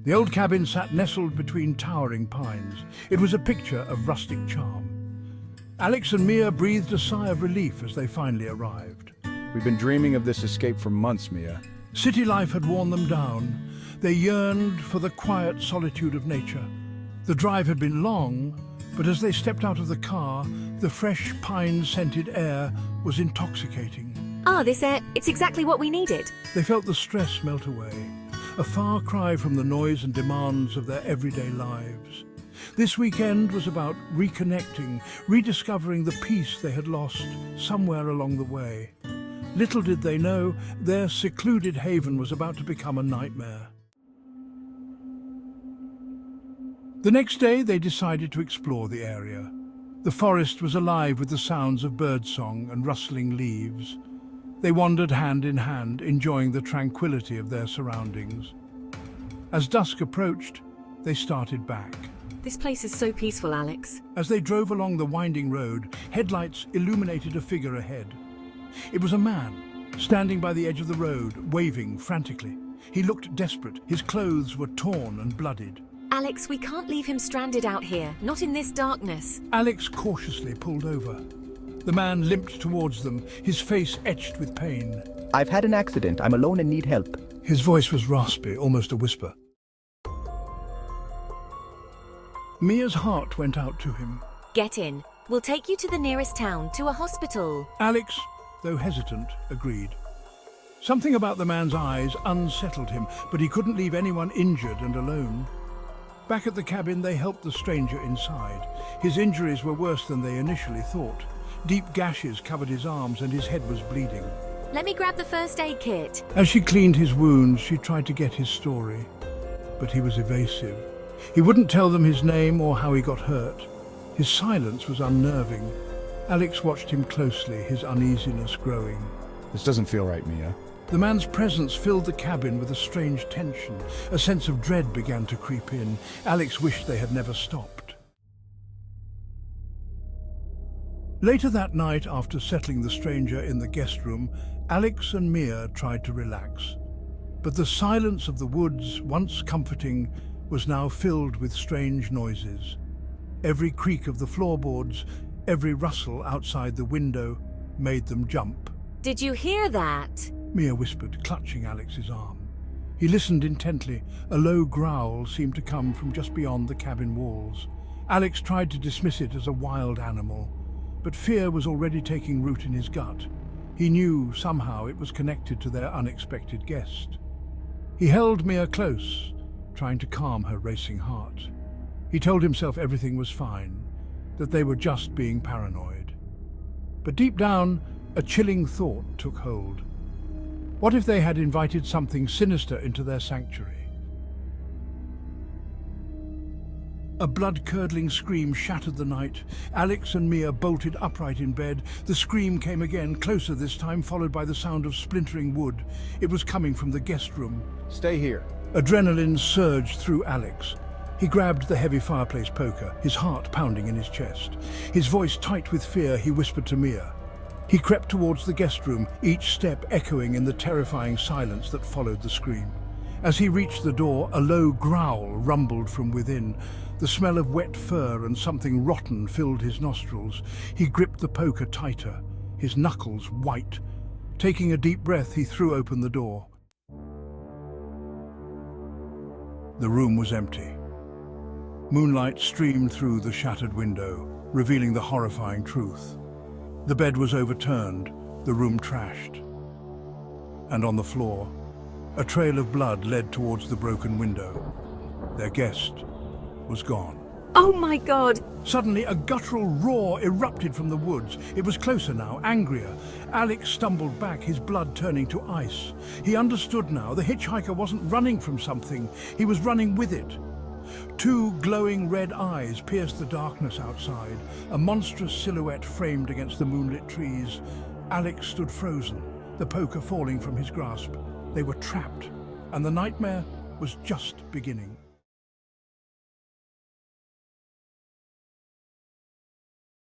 The old cabin sat nestled between towering pines. It was a picture of rustic charm. Alex and Mia breathed a sigh of relief as they finally arrived. We've been dreaming of this escape for months, Mia. City life had worn them down. They yearned for the quiet solitude of nature. The drive had been long, but as they stepped out of the car, the fresh pine-scented air was intoxicating. This air, it's exactly what we needed. They felt the stress melt away, a far cry from the noise and demands of their everyday lives. This weekend was about reconnecting, rediscovering the peace they had lost somewhere along the way. Little did they know, their secluded haven was about to become a nightmare. The next day, they decided to explore the area. The forest was alive with the sounds of birdsong and rustling leaves. They wandered hand in hand, enjoying the tranquility of their surroundings. As dusk approached, they started back. This place is so peaceful, Alex. As they drove along the winding road, headlights illuminated a figure ahead. It was a man, standing by the edge of the road, waving frantically. He looked desperate. His clothes were torn and bloodied. Alex, we can't leave him stranded out here, not in this darkness. Alex cautiously pulled over. The man limped towards them, his face etched with pain. I've had an accident. I'm alone and need help. His voice was raspy, almost a whisper. Mia's heart went out to him. Get in. We'll take you to the nearest town, to a hospital. Alex, though hesitant, agreed. Something about the man's eyes unsettled him, but he couldn't leave anyone injured and alone. Back at the cabin, they helped the stranger inside. His injuries were worse than they initially thought. Deep gashes covered his arms and his head was bleeding. Let me grab the first aid kit. As she cleaned his wounds, she tried to get his story, but he was evasive. He wouldn't tell them his name or how he got hurt. His silence was unnerving. Alex watched him closely, his uneasiness growing. This doesn't feel right, Mia. The man's presence filled the cabin with a strange tension. A sense of dread began to creep in. Alex wished they had never stopped. Later that night, after settling the stranger in the guest room, Alex and Mia tried to relax. But the silence of the woods, once comforting, was now filled with strange noises. Every creak of the floorboards, every rustle outside the window made them jump. Did you hear that? Mia whispered, clutching Alex's arm. He listened intently. A low growl seemed to come from just beyond the cabin walls. Alex tried to dismiss it as a wild animal, but fear was already taking root in his gut. He knew somehow it was connected to their unexpected guest. He held Mia close, trying to calm her racing heart. He told himself everything was fine, that they were just being paranoid. But deep down, a chilling thought took hold. What if they had invited something sinister into their sanctuary? A blood-curdling scream shattered the night. Alex and Mia bolted upright in bed. The scream came again, closer this time, followed by the sound of splintering wood. It was coming from the guest room. Stay here. Adrenaline surged through Alex. He grabbed the heavy fireplace poker, his heart pounding in his chest. His voice tight with fear, he whispered to Mia. He crept towards the guest room, each step echoing in the terrifying silence that followed the scream. As he reached the door, a low growl rumbled from within. The smell of wet fur and something rotten filled his nostrils. He gripped the poker tighter, his knuckles white. Taking a deep breath, he threw open the door. The room was empty. Moonlight streamed through the shattered window, revealing the horrifying truth. The bed was overturned, the room trashed. And on the floor, a trail of blood led towards the broken window. Their guest was gone. Oh my God! Suddenly, a guttural roar erupted from the woods. It was closer now, angrier. Alex stumbled back, his blood turning to ice. He understood now. The hitchhiker wasn't running from something. He was running with it. Two glowing red eyes pierced the darkness outside, a monstrous silhouette framed against the moonlit trees. Alex stood frozen, the poker falling from his grasp. They were trapped, and the nightmare was just beginning.